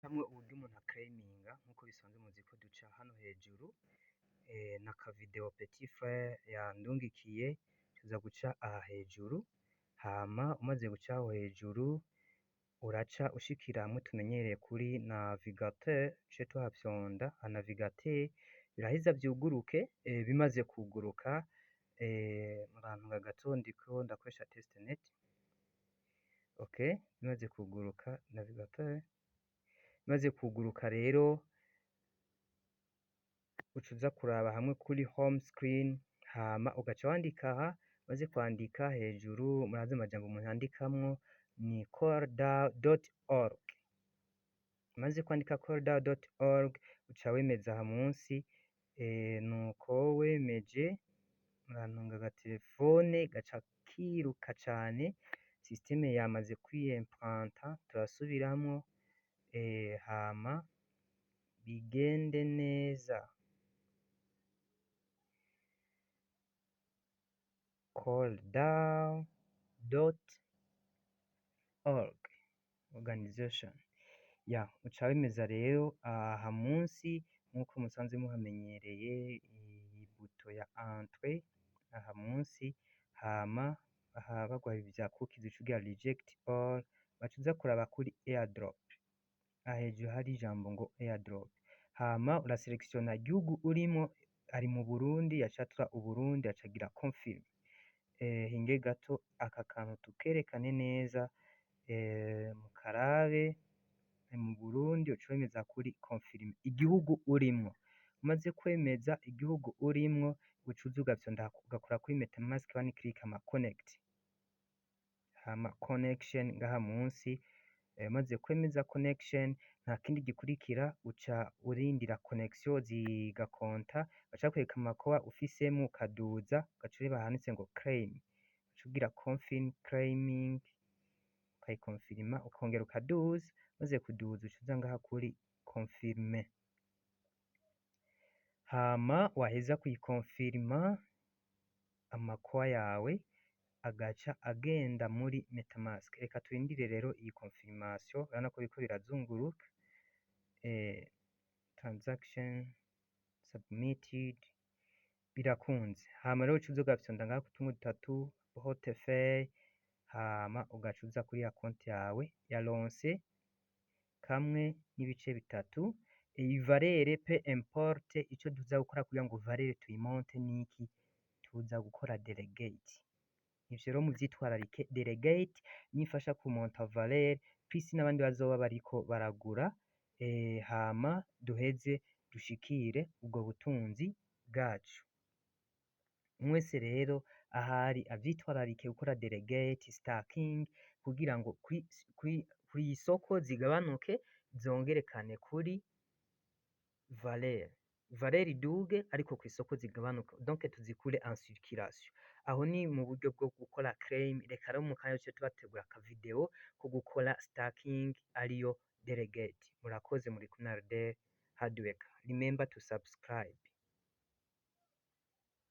hamwe uburyo umuntu aclaiminga nk'uko bisanzwe muzi ko duca hano hejuru n'aka video petit frere yandungikiye tuza guca aha hejuru, hama umaze guca aho hejuru uraca ushikira hamwe tumenyereye kuri navigateur duce tuhafyonda ha navigateur biraheza vyuguruke. Bimaze kuguruka murantunga gato ndiko ndakoresha testnet. Okay, bimaze kuguruka navigateur bimaze kuguruka rero uca uza kuraba hamwe kuri home screen hama ugaca wandika aha, umaze kwandika hejuru murazi amajambo umuntu yandikamwo ni coredao.org. Umaze kwandika coredao.org uca wemeza aha munsi, nuko wemeje murantunga agatelefone gaca kiruka cane, systeme yamaze kwiyemplanta, turasubiramwo hama bigende neza. coredao.org organization ya uca wemeza rero aha munsi nk'uko musanzwe muhamenyereye ibuto ya entrée aha munsi, hama aha bagwaye ivya cookies uca ugira reject all, ugaca uza kuraba kuri airdrop, aha hejuru hari ijambo ngo airdrop, hama uraselectiona igihugu urimwo, ari mu Burundi yaca atora Uburundi aca agira confirm. Hinge gato aka kantu tukerekane neza, mukarabe mu Burundi uca wemeza kuri confirm igihugu urimwo. Umaze kwemeza igihugu urimwo uca uza ugafyonda ugakora kuri metamask one click hama connect, hama connection ngaha munsi. Umaze kwemeza connection nta kindi gikurikira, uca urindira connection zigakonta, baca bakwereka amakoa ufisemwo ukaduza, ugaca ureba ahanditse ngo claim, uca ugira confirm claiming ukayikonfirima ukongera ukaduza, umaze kuduza uca uza ngaha kuri confirme, hama waheza kuyikonfirima amakoa yawe agaca agenda muri metamask. Reka turindire rero iyi confirmation, urabona ko biriko birazunguruka. Transaction submitted birakunze, hama rero uca uza ugafyonda ngaha kutuntu dutatu portefeuille, hama ugaca uza kuri ya konti yawe yaronse kamwe n'ibice bitatu. Iyi valeur peu importe ico tuza gukora kugira ngo valeur tuyimonte niki, tuza gukora delegate. Ivyo rero muvyitwararike, delegate niyo ifasha kumonta valeur plus n'abandi bazoba bariko baragura, hama duheze dushikire ubwo butunzi bwacu. Mwese rero ahari avyitwararike gukora delegate stacking kugira ngo kw'isoko zigabanuke zongerekane kuri valeur iduge ariko kw'isoko zigabanuka, donc tuzikure en circulation. Aho ni mu buryo bwo gukora claim. Reka rero mu kanya duce tubategura aka video ko gukora stacking ariyo delegate. Murakoze muri kumwe na Ardel Hardwork, remember to subscribe.